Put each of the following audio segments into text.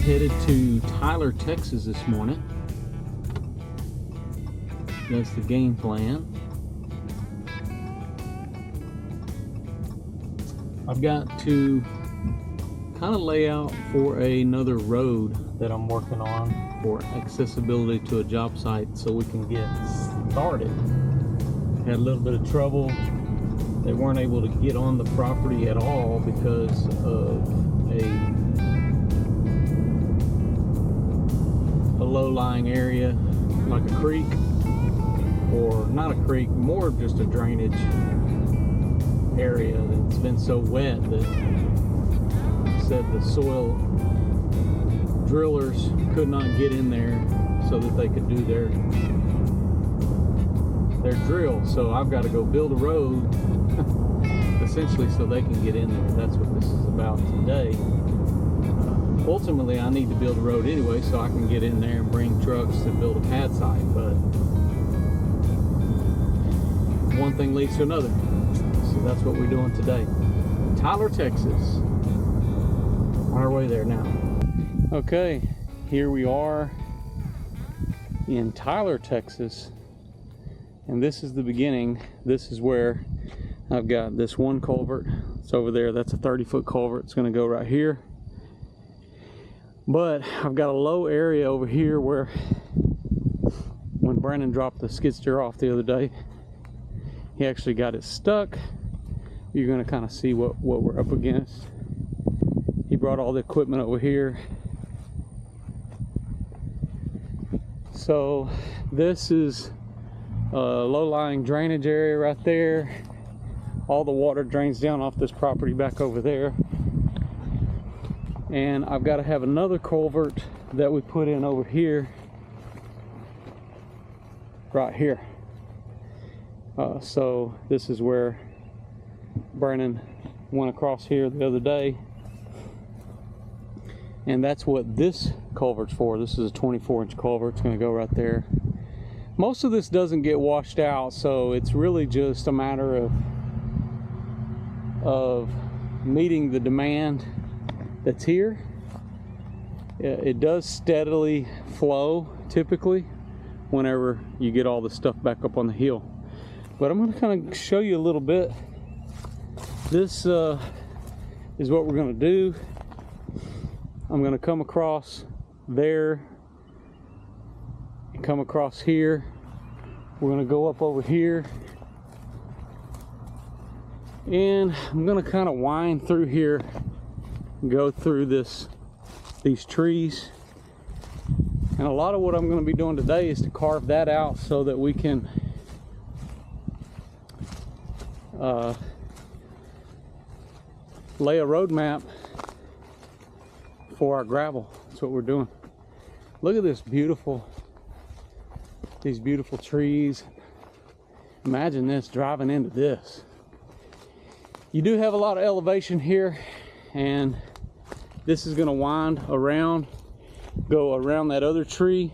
headed to Tyler, Texas this morning. That's the game plan. I've got to kind of lay out for another road that I'm working on for accessibility to a job site so we can get started. Had a little bit of trouble. They weren't able to get on the property at all because of a low-lying area like a creek, or not a creek, more of just a drainage area that's been so wet that said the soil drillers could not get in there so that they could do their drill. So I've got to go build a road essentially so they can get in there. That's what this is about today. Ultimately, I need to build a road anyway so I can get in there and bring trucks to build a pad site, but one thing leads to another. So that's what we're doing today. Tyler, Texas. On our way there now. Okay, here we are in Tyler, Texas. And this is the beginning. This is where I've got this one culvert. It's over there. That's a 30-foot culvert. It's going to go right here. But I've got a low area over here where when Brandon dropped the skid steer off the other day, he actually got it stuck. You're going to kind of see what we're up against. He brought all the equipment over here. So this is a low-lying drainage area right there. All the water drains down off this property back over there. And I've got to have another culvert that we put in over here, right here. So this is where Brandon went across here the other day, and that's what this culvert's for. This is a 24-inch culvert. It's going to go right there. Most of this doesn't get washed out, so it's really just a matter of meeting the demand that's here. It does steadily flow typically whenever you get all the stuff back up on the hill. But I'm going to kind of show you a little bit. This is what we're going to do. I'm going to come across there and come across here. We're going to go up over here, and I'm going to kind of wind through here, go through these trees. And a lot of what I'm going to be doing today is to carve that out so that we can lay a road map for our gravel. That's what we're doing. Look at these beautiful trees. Imagine this, driving into this. You do have a lot of elevation here, and this is going to wind around, go around that other tree,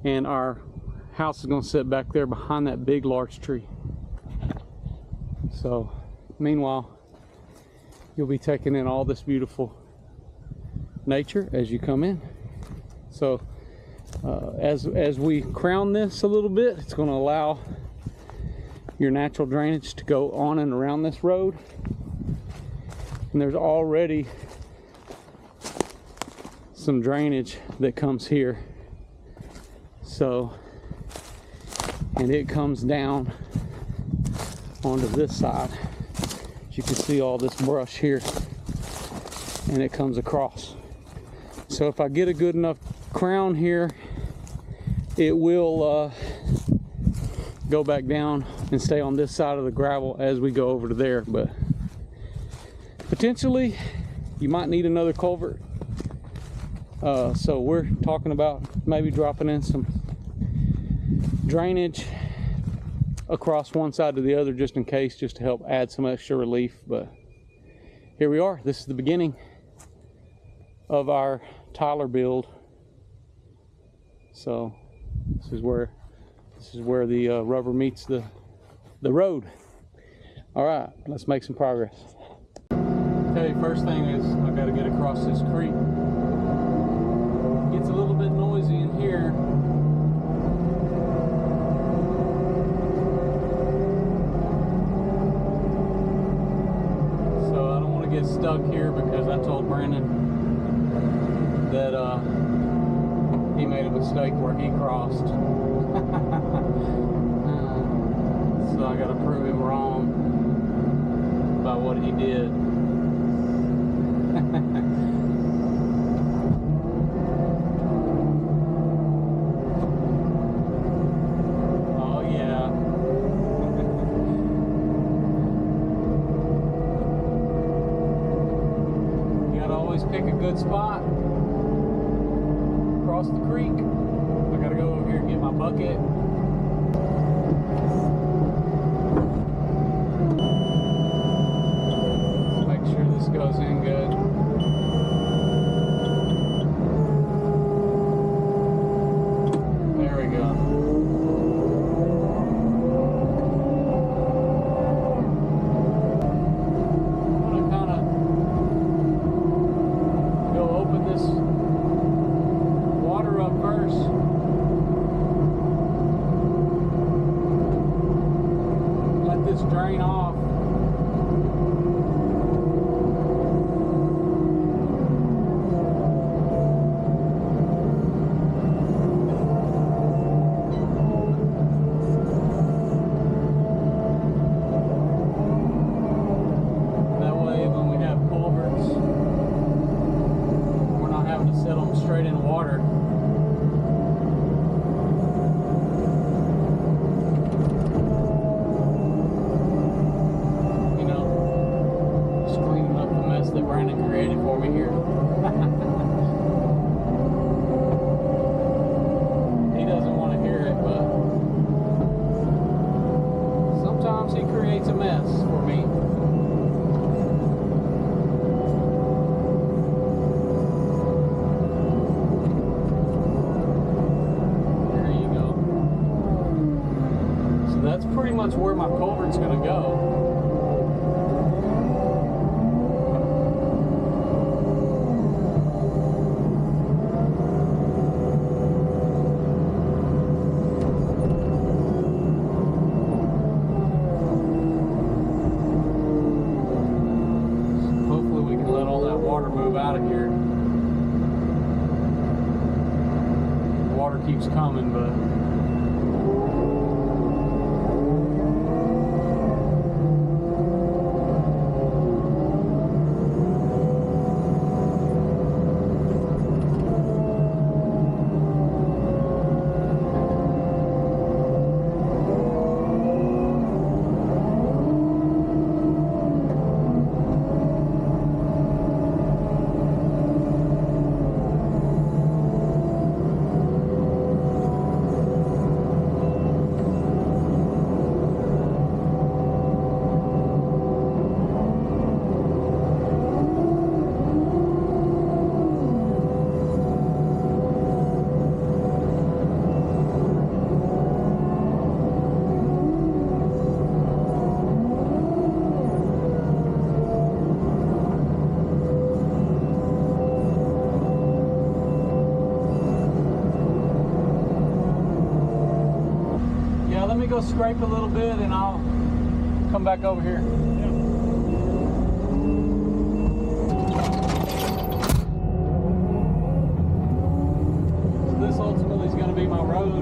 and our house is going to sit back there behind that big large tree. So meanwhile, you'll be taking in all this beautiful nature as you come in. So as we crown this a little bit, it's going to allow your natural drainage to go on and around this road. And there's already some drainage that comes here. So, and it comes down onto this side. As you can see all this brush here, and it comes across. So if I get a good enough crown here, it will go back down and stay on this side of the gravel as we go over to there. But potentially you might need another culvert. So we're talking about maybe dropping in some drainage across one side to the other just in case, just to help add some extra relief. But here we are. This is the beginning of our Tyler build. So this is where the rubber meets the road. All right, let's make some progress. Okay, first thing is I got to get across this creek. stuck here because I told Brandon that he made a mistake where he crossed. So I gotta prove him wrong by what he did. Oh yeah. You gotta always pick a good spot. Across the creek. I gotta go over here and get my bucket. Goes in good. There we go. I'm gonna kind of go open this water up first. Let this drain off. Straight in water. You know, just cleaning up the mess that Brandon created for me here. He doesn't want to hear it, but sometimes he creates a mess for me. That's pretty much where my culvert's going to go. So hopefully we can let all that water move out of here. The water keeps coming, but let me go scrape a little bit and I'll come back over here. So this ultimately is going to be my road.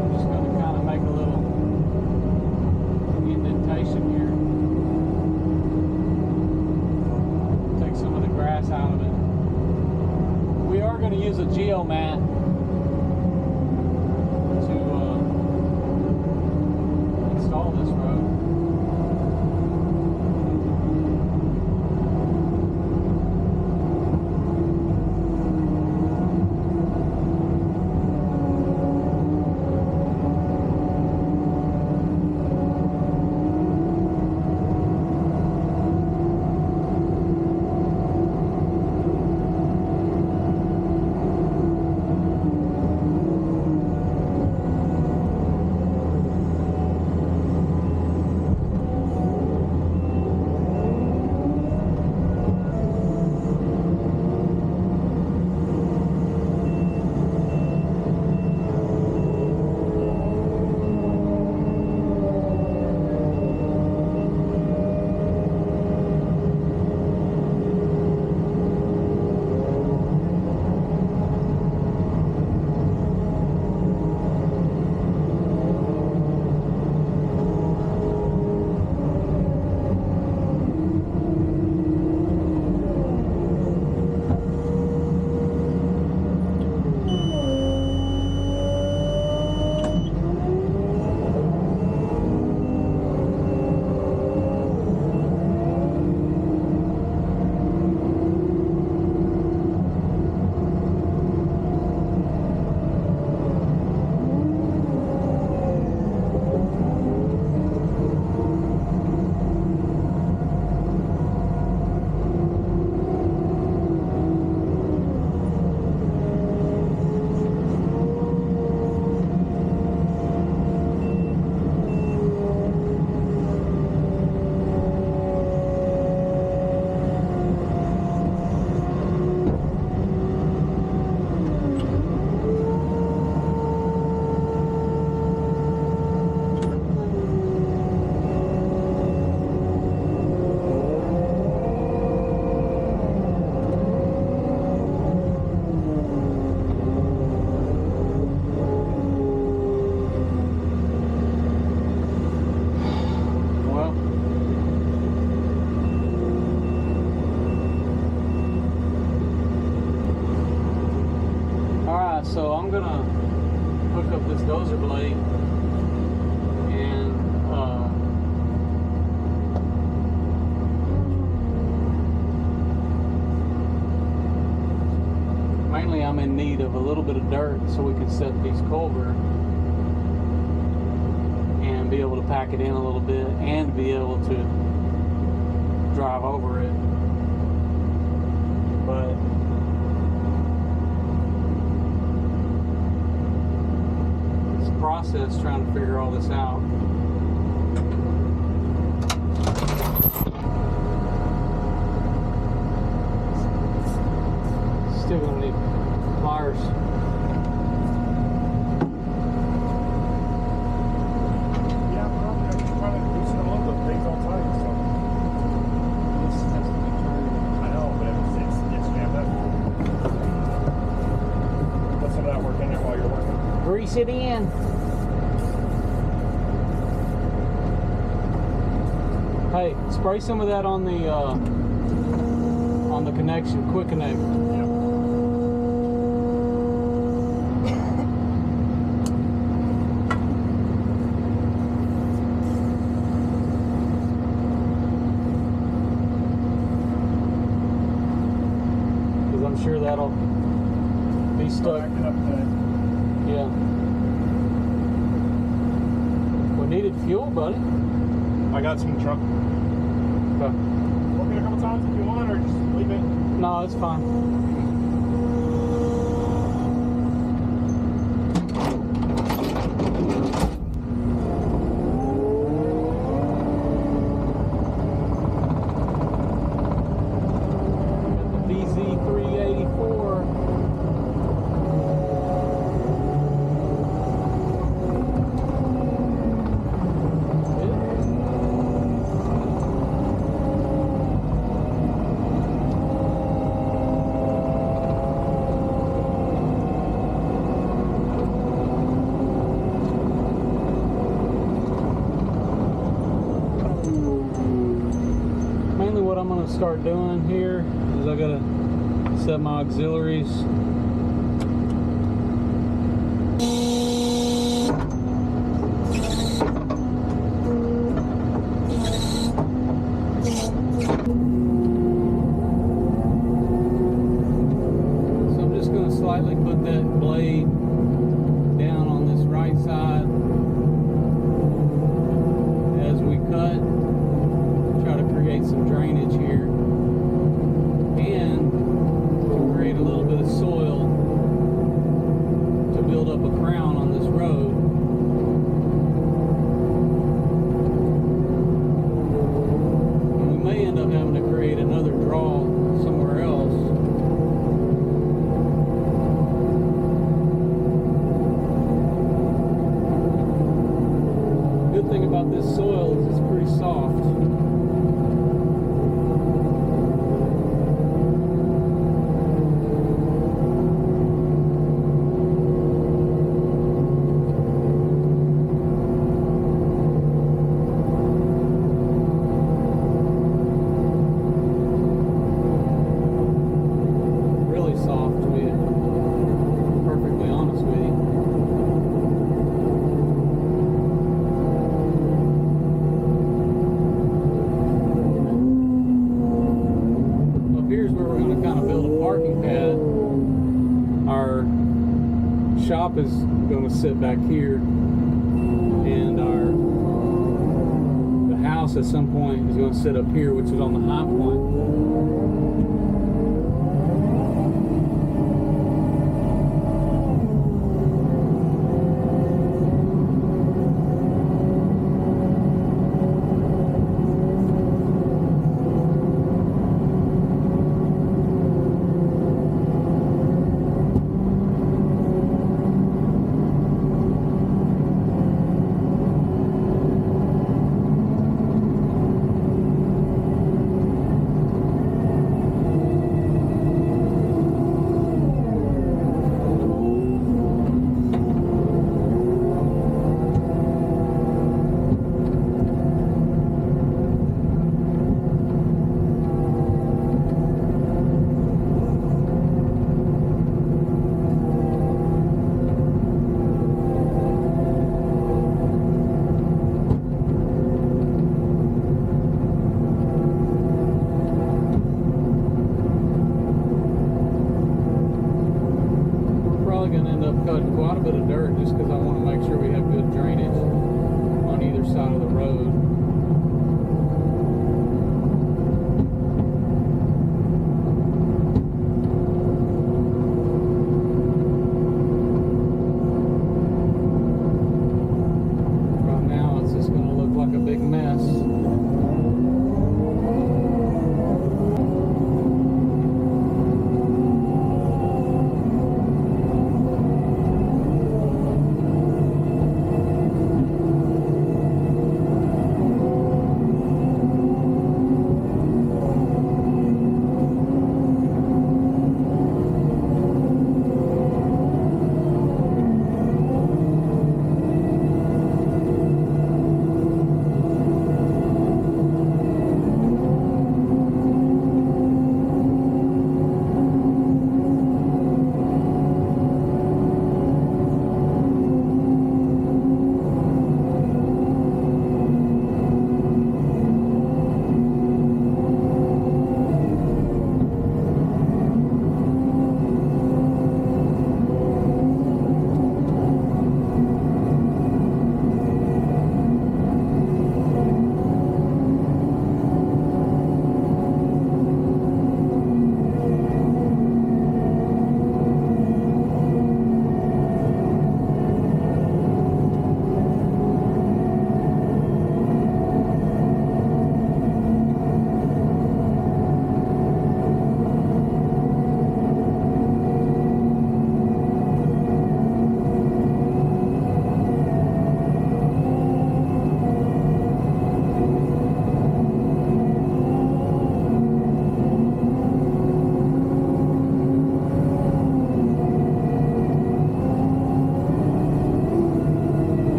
I'm just going to kind of make a little indentation here. Take some of the grass out of it. We are going to use a geomat install this road. So I'm gonna hook up this dozer blade and mainly I'm in need of a little bit of dirt so we can set these culvert and be able to pack it in a little bit and be able to drive over it. But it's a process trying to figure all this out. Still gonna need pliers. Yeah, probably. I'm just trying to loosen them up, but things all tight. So This has to be turned. I know, but it's jammed up. Put some of that work in there while you're working. Grease it in. Hey, spray some of that on the connection, quick connect. Yeah. Because I'm sure that'll be stuck. Backing up today. Yeah. We needed fuel, buddy. I got some in the truck. Okay. Work it a couple times if you want, or just leave it. No, it's fine. Got the VZ384. Mainly what I'm going to start doing here is I got to set my auxiliaries. So I'm just going to slightly put that blade down on this right side as we cut. Try to create some drainage here and create a little bit of soil to build up a crown on this road. And we may end up having to create another draw somewhere else. Good thing about this soil is it's pretty soft. Really soft, to be perfectly honest with you. Up here's where we're going to kind of build a parking pad. Our shop is going to sit back here, and the house at some point is going to sit up here, which is on the high point. quite a bit of dirt just because I want to make sure we have good drainage on either side of the road. Right now it's just going to look like a big mess.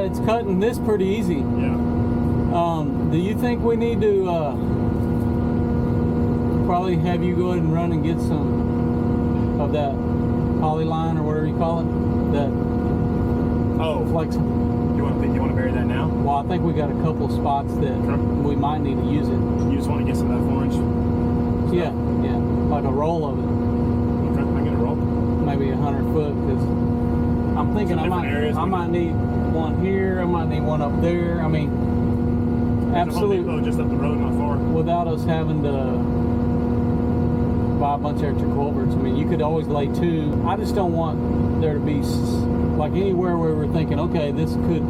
It's cutting this pretty easy. Yeah. Do you think we need to probably have you go ahead and run and get some of that polyline or whatever you call it? That flex. You want to bury that now? Well, I think we got a couple of spots that we might need to use it. You just want to get some of that 4-inch? Yeah, like a roll of it. Okay, I get a roll. Maybe 100 foot, because I'm thinking I might need one here. I might need one up there. I mean, absolutely. Just up the road, not far. Without us having to buy a bunch of extra culverts. I mean, you could always lay two. I just don't want there to be like anywhere where we're thinking, okay, this could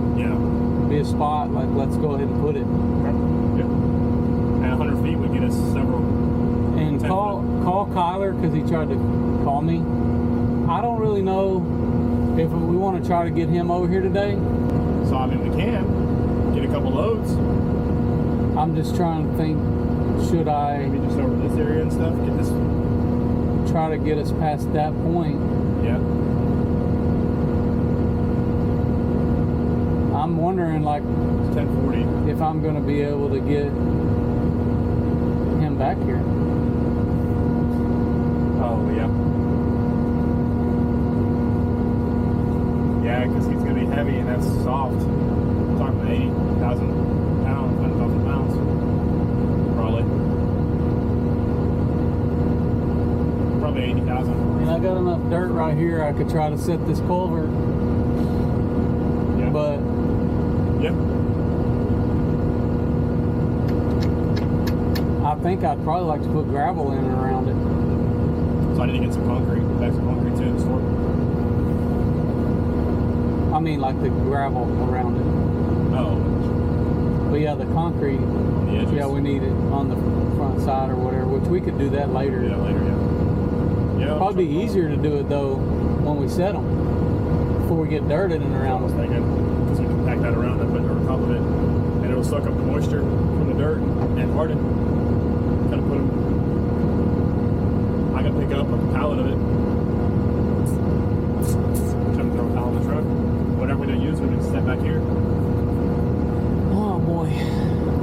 be a spot. Like, let's go ahead and put it. Okay. Yeah. And 100 feet would get us several. And call Kyler, because he tried to call me. I don't really know if we want to try to get him over here today. So I mean, we can get a couple loads. I'm just trying to think, should I maybe just over this area and stuff, get this, try to get us past that point? Yeah. I'm wondering, like, 1040, if I'm going to be able to get him back here. Oh yeah. Yeah, because he's going to be heavy and that's soft. I'm talking about 80,000 pounds, 100,000 pounds. Probably. Probably 80,000. I mean, I got enough dirt right here. I could try to set this culvert. Yeah. But Yep. I think I'd probably like to put gravel in and around it. So I need to get some concrete. Back some concrete too in the store. I mean, like the gravel around it. Oh. But yeah, the concrete. On the edges. Yeah, we need it on the front side or whatever, which we could do that later. Yeah, later, yeah. Yeah. Probably be easier to do it though when we set them, before we get dirt in and I around was them. thinking, because we can pack that around and put dirt on top of it, and it'll suck up the moisture from the dirt and harden. Kind of put them. I can pick up a pallet of it. Jump throw a pallet in the truck. Whatever we don't use, we can step back here. Oh boy.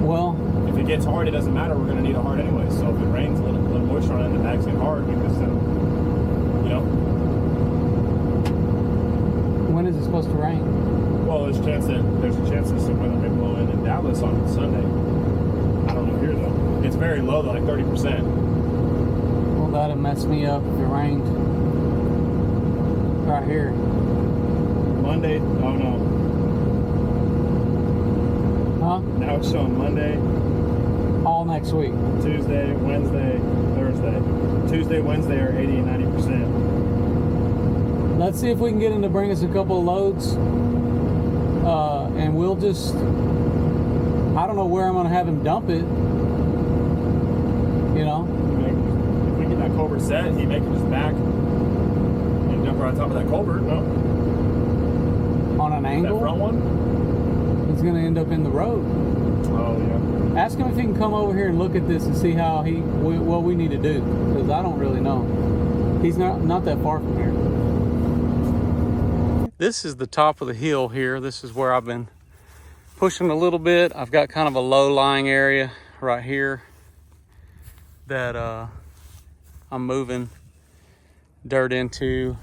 Well, If it gets hard, it doesn't matter. We're going to need a hard anyway. So if it rains, a little moisture on it, and the bags get hard, we can just, you know. when is it supposed to rain? Well, there's a chance that some weather may blow in Dallas on Sunday. I don't know here though. It's very low though, like 30%. Well, that'd mess me up if it rained. Right here. Monday, oh no. Huh? Now it's showing Monday, All next week. Tuesday, Wednesday, Thursday. Tuesday, Wednesday are 80 and 90%. Let's see if we can get him to bring us a couple of loads. And we'll just, I don't know where I'm going to have him dump it. You know? If we get that culvert set, he may just back and dump right on top of that culvert, no? On an That angle. front one? He's going to end up in the road. Oh, yeah. Ask him if he can come over here and look at this and see how what we need to do. Because I don't really know. He's not that far from here. This is the top of the hill here. This is where I've been pushing a little bit. I've got kind of a low-lying area right here that I'm moving dirt into.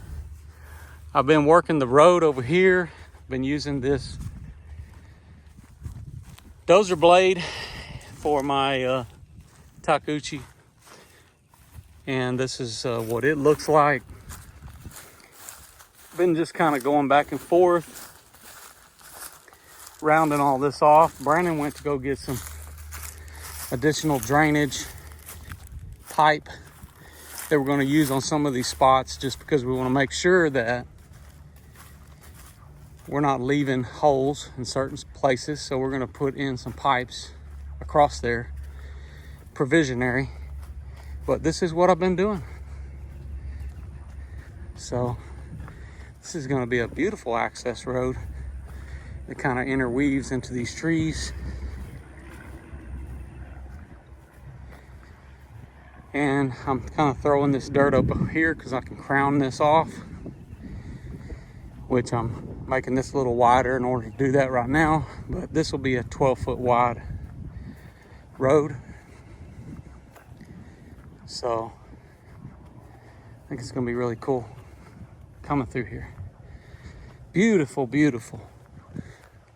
I've been working the road over here. Been using this dozer blade for my Takuchi. And this is what it looks like. Been just kind of going back and forth, rounding all this off. Brandon went to go get some additional drainage pipe that we're going to use on some of these spots, just because we want to make sure that we're not leaving holes in certain places. So we're going to put in some pipes across there, provisionary. But this is what I've been doing. So this is going to be a beautiful access road that kind of interweaves into these trees. And I'm kind of throwing this dirt up here because I can crown this off, which I'm making this a little wider in order to do that right now. But this will be a 12-foot wide road. So I think it's going to be really cool coming through here. Beautiful, beautiful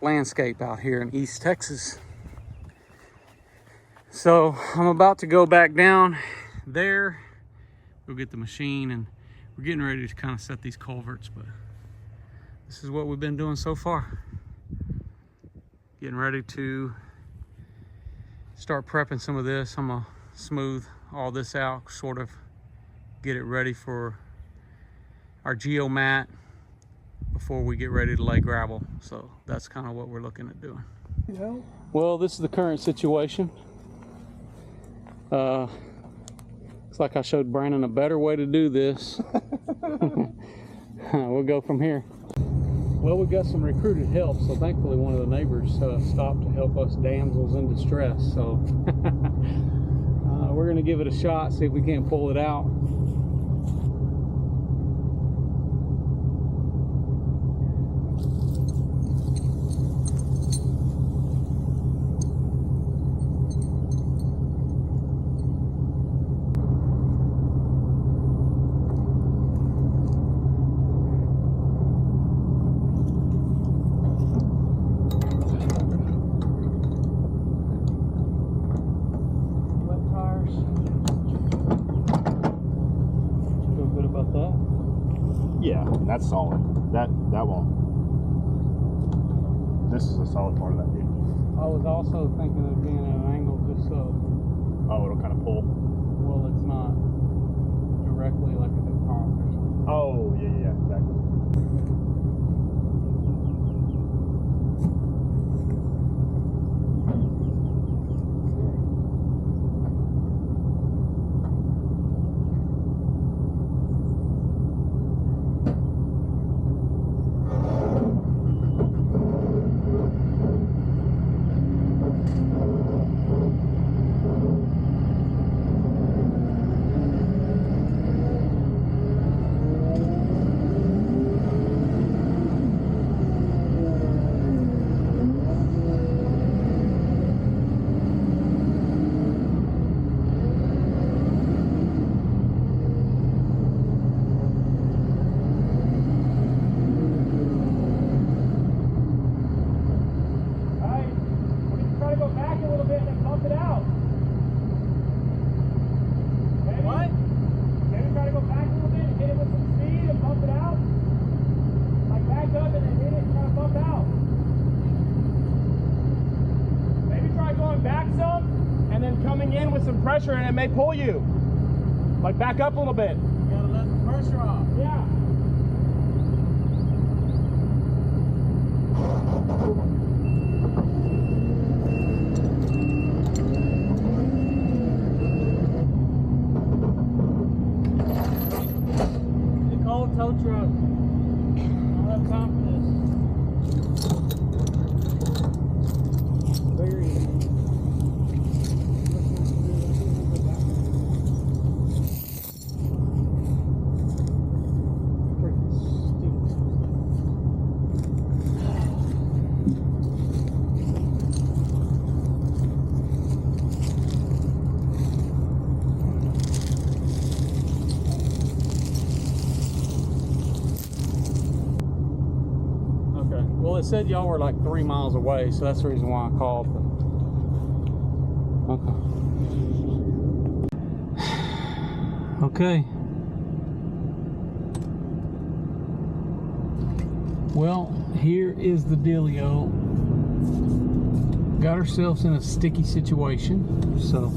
landscape out here in East Texas. So I'm about to go back down there, go get the machine, and we're getting ready to kind of set these culverts, but this is what we've been doing so far. Getting ready to start prepping some of this. I'm gonna smooth all this out, sort of get it ready for our geomat before we get ready to lay gravel. So that's kind of what we're looking at doing. Well, this is the current situation. Looks like I showed Brandon a better way to do this. We'll go from here. Well, we got some recruited help, so thankfully one of the neighbors stopped to help us damsels in distress. So we're gonna give it a shot, see if we can't pull it out. that's solid. That won't. This is a solid part of that gauge. I was also thinking of being at an angle just so. Oh, it'll kind of pull. Well, it's not directly like a pond or something. Oh, yeah, exactly. Pressure and it may pull you. Like back up a little bit. You gotta let the pressure off. Yeah. They call a tow truck. I don't have time for this. Very easy. Well, it said y'all were like 3 miles away, so that's the reason why I called. Okay. Well, here is the dealio. Got ourselves in a sticky situation, so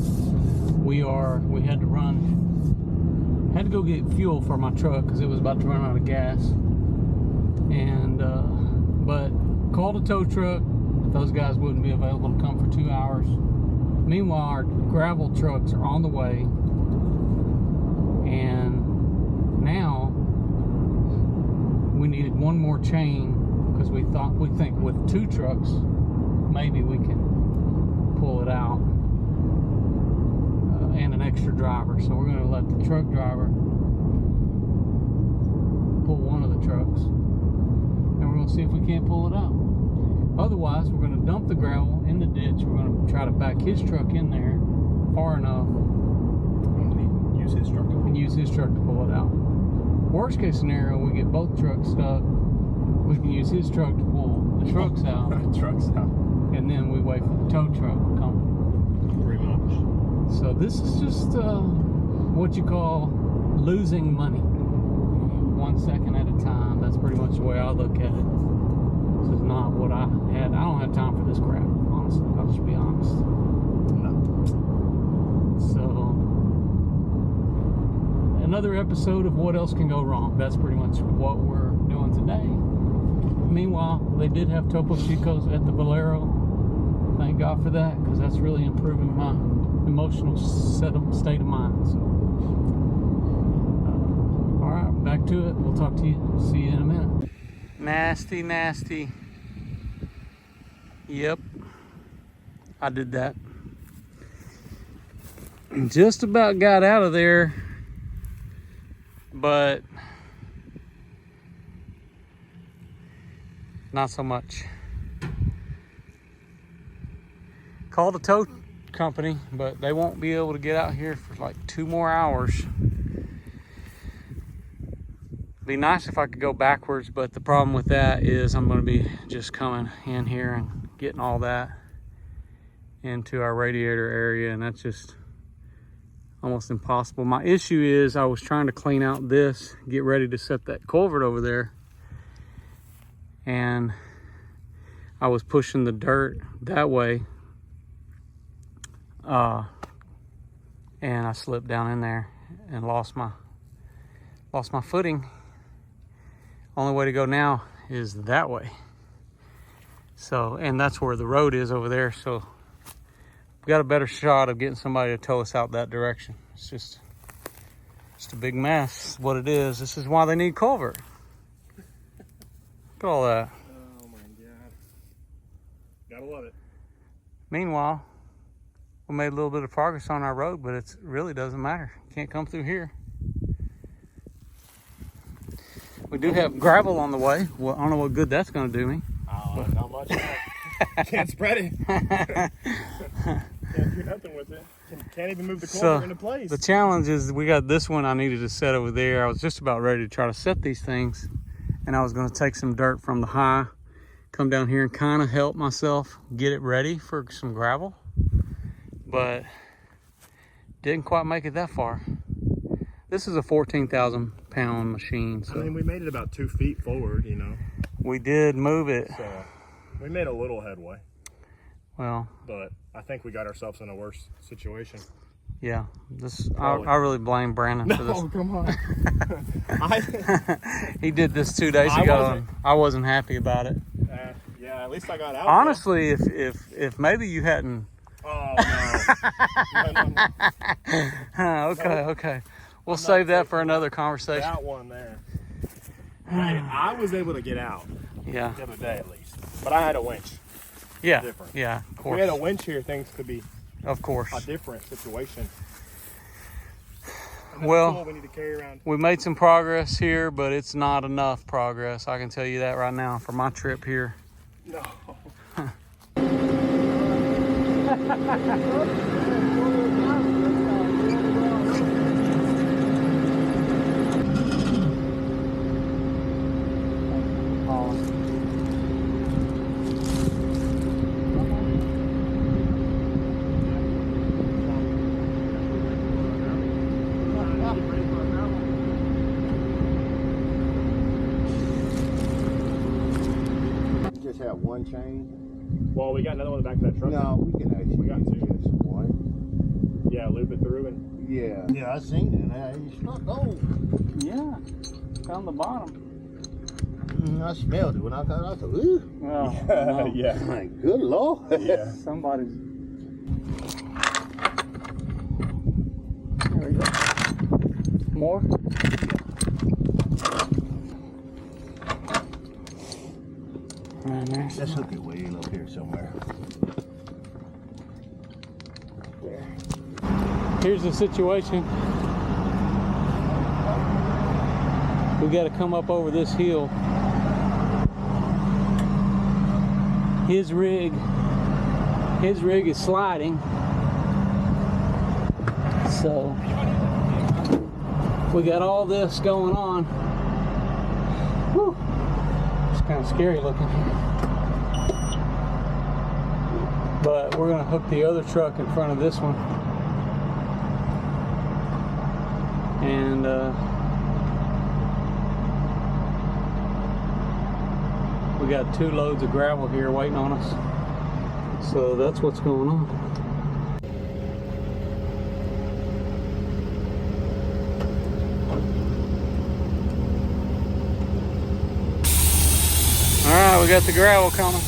we had to go get fuel for my truck because it was about to run out of gas, and but called a tow truck. Those guys wouldn't be available to come for 2 hours. Meanwhile, our gravel trucks are on the way, and now we needed one more chain because we think with 2 trucks maybe we can pull it out, and an extra driver. So we're going to let the truck driver pull one of the trucks, and we're going to see if we can't pull it out. Otherwise, we're going to dump the gravel in the ditch. We're going to try to back his truck in there far enough and use his truck to pull it out. Worst case scenario, we get both trucks stuck. We can use his truck to pull the trucks out. And then we wait for the tow truck to come. Pretty much. So this is just what you call losing money. 1 second at a time. That's pretty much the way I look at it. This is not what I had. I don't have time for this crap, honestly. I'll just be honest. No. So, another episode of What Else Can Go Wrong. That's pretty much what we're doing today. Meanwhile, they did have Topo Chicos at the Valero. Thank God for that, because that's really improving my emotional state of mind. So, all right, back to it. We'll talk to you. See you in a minute. Nasty, nasty. Yep, I did that. Just about got out of there, but not so much. Called a tow company, but they won't be able to get out here for like 2 more hours. Be nice if I could go backwards, but the problem with that is I'm going to be just coming in here and getting all that into our radiator area, and that's just almost impossible. My issue is I was trying to clean out this, get ready to set that culvert over there, and I was pushing the dirt that way, and I slipped down in there and lost my footing. Only way to go now is that way. So, and that's where the road is over there. So we got a better shot of getting somebody to tow us out that direction. It's just a big mess, what it is. This is why they need culvert. Look at all that. Oh my God. Gotta love it. Meanwhile, we made a little bit of progress on our road, but it really doesn't matter. Can't come through here. We do have gravel on the way. Well, I don't know what good that's going to do me. Not much. Can't spread it. Can't do nothing with it. Can't even move the culvert into place. The challenge is we got this one I needed to set over there. I was just about ready to try to set these things, and I was going to take some dirt from the high, come down here and kind of help myself get it ready for some gravel, but didn't quite make it that far. This is a 14,000 pound machine. So I mean, we made it about 2 feet forward, you know. We did move it. So we made a little headway. Well, but I think we got ourselves in a worse situation. Yeah, I really blame Brandon for this. Oh, come on. He did this 2 days ago, and I wasn't happy about it. Yeah, at least I got out. Honestly, if maybe you hadn't. Oh no. Okay. We'll save that for another conversation. That one there. I was able to get out. Yeah. The other day at least, but I had a winch. Yeah. Different. Yeah. Of course. If we had a winch here, things could be. Of course. A different situation. Well, we need to carry around. We made some progress here, but it's not enough progress. I can tell you that right now for my trip here. No. Just have one chain? Well, we got another one in the back of that truck. No, we can actually. We got two. Just one. Yeah, loop it through and. Yeah. Yeah, I seen it. It's not old. Yeah, down the bottom. I smelled it when I got out. I thought, ooh. Oh, no. Yeah. Good Lord. Yeah. Somebody's. There we go. More. Right there. Let's hook it way up here somewhere. There. Here's the situation. We got to come up over this hill. His rig is sliding. So we got all this going on. Whew. It's kind of scary looking. But we're gonna hook the other truck in front of this one. And we got 2 loads of gravel here waiting on us. So that's what's going on. All right, we got the gravel coming.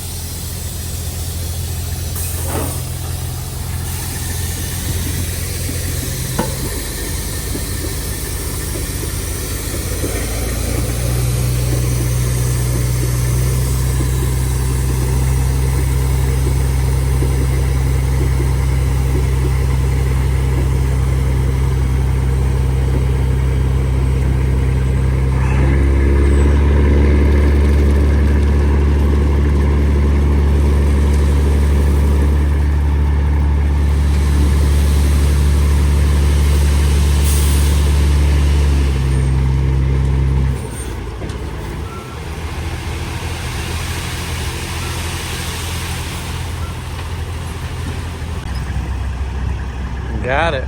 Got it.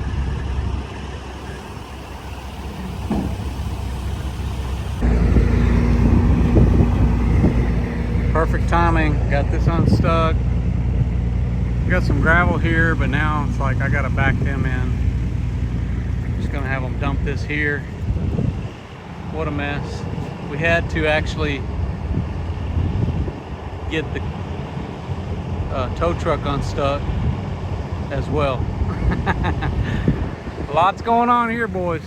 timing. Got this unstuck. Got some gravel here, but now it's like I gotta back them in. Just gonna have them dump this here. What a mess. We had to actually get the tow truck unstuck as well. Lots going on here, boys.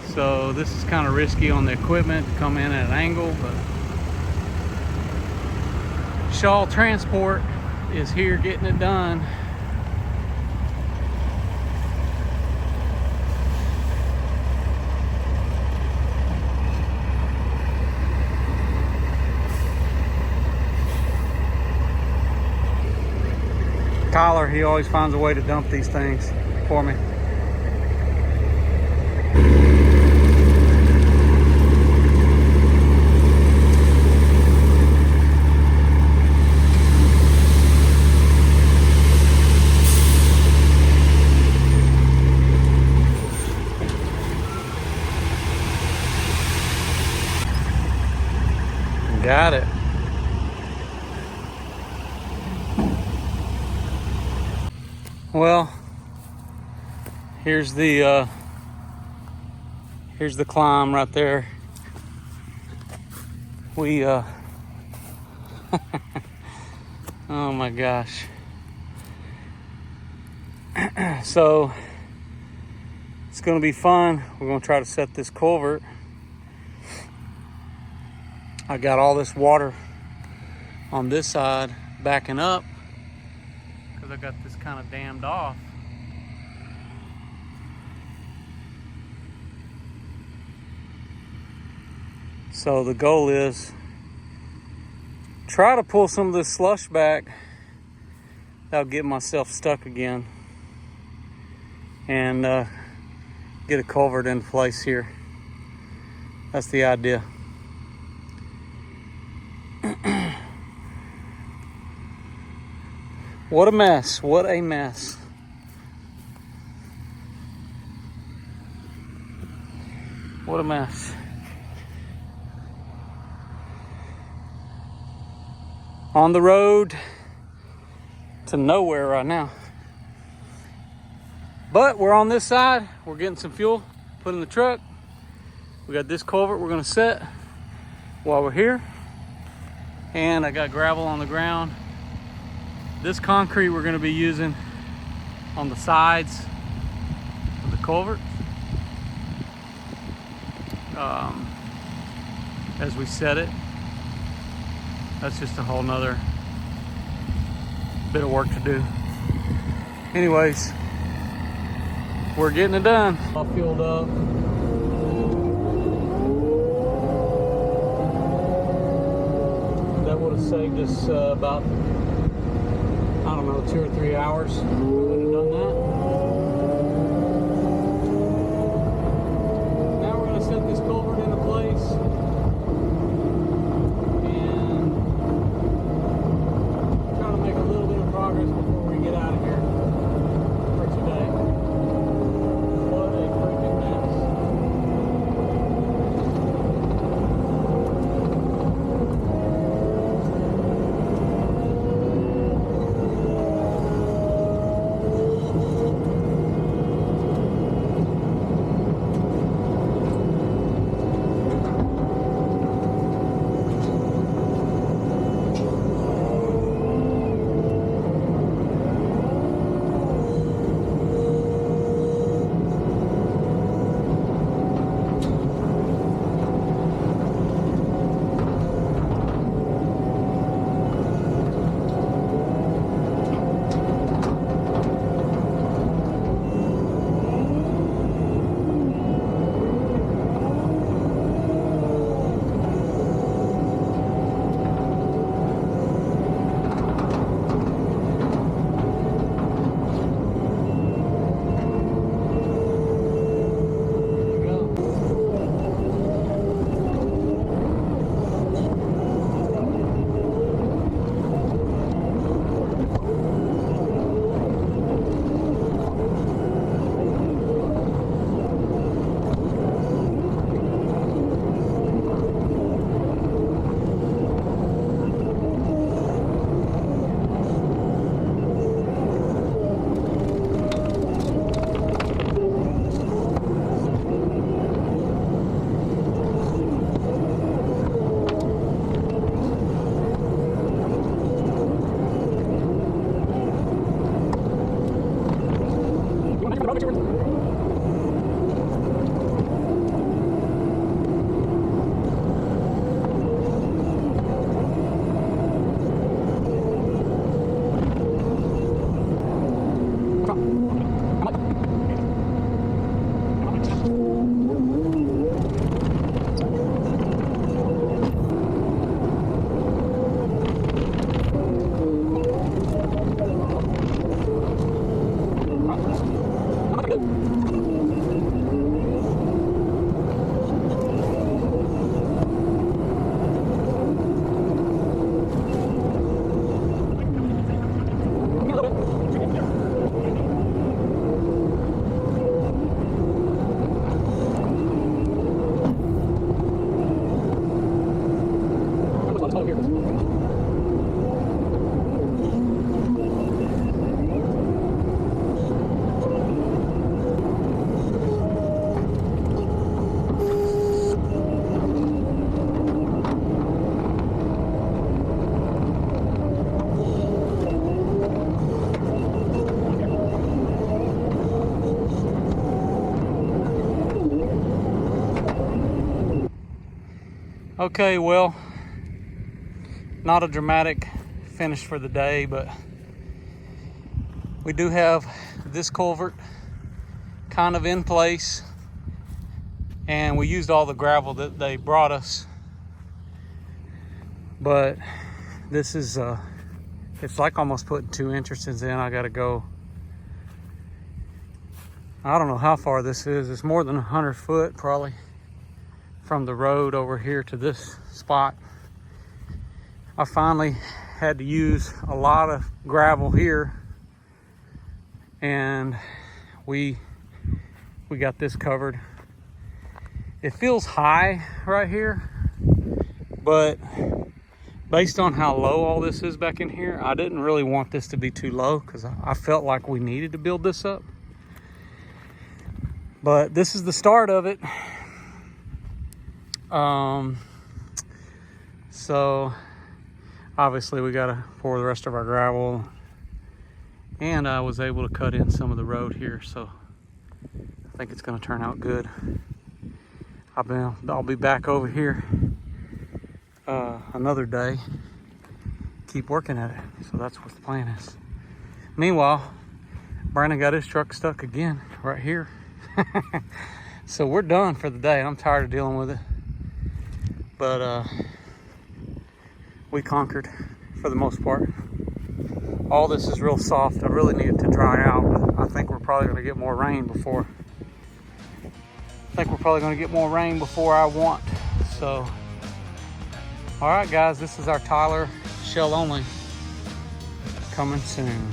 So this is kind of risky on the equipment to come in at an angle, but Shaw Transport is here getting it done. Tyler, he always finds a way to dump these things for me. Got it. Well, here's the climb right there. We oh my gosh. So it's gonna be fun. We're gonna try to set this culvert. I got all this water on this side backing up because I got this kind of dammed off. So the goal is try to pull some of this slush back without getting myself stuck again, and get a culvert in place here. That's the idea. What a mess, what a mess. What a mess. On the road to nowhere right now. But we're on this side, we're getting some fuel, put in the truck. We got this culvert we're gonna set while we're here. And I got gravel on the ground. This concrete we're gonna be using on the sides of the culvert as we set it. That's just a whole nother bit of work to do. Anyways, we're getting it done. All fueled up. That would have saved us about, I don't know, 2 or 3 hours. We would have done that. Now we're going to set this culvert into place and try to make a little bit of progress before we get out of here for today. What a freaking mess. Okay, well, not a dramatic finish for the day, but we do have this culvert kind of in place, and we used all the gravel that they brought us. But this is it's like almost putting 2 entrances in. I gotta go, I don't know how far this is. It's more than 100 foot probably from the road over here to this spot. I finally had to use a lot of gravel here, and we got this covered. It feels high right here, but based on how low all this is back in here, I didn't really want this to be too low because I felt like we needed to build this up. But this is the start of it. So obviously we gotta pour the rest of our gravel, and I was able to cut in some of the road here, so I think it's gonna turn out good. I'll be back over here another day, keep working at it. So that's what the plan is. Meanwhile, Brandon got his truck stuck again right here. So we're done for the day. I'm tired of dealing with it, but we conquered for the most part. All this is real soft. I really need it to dry out, but I think we're probably going to get more rain before I want. So all right guys, this is our Tyler shell only, coming soon.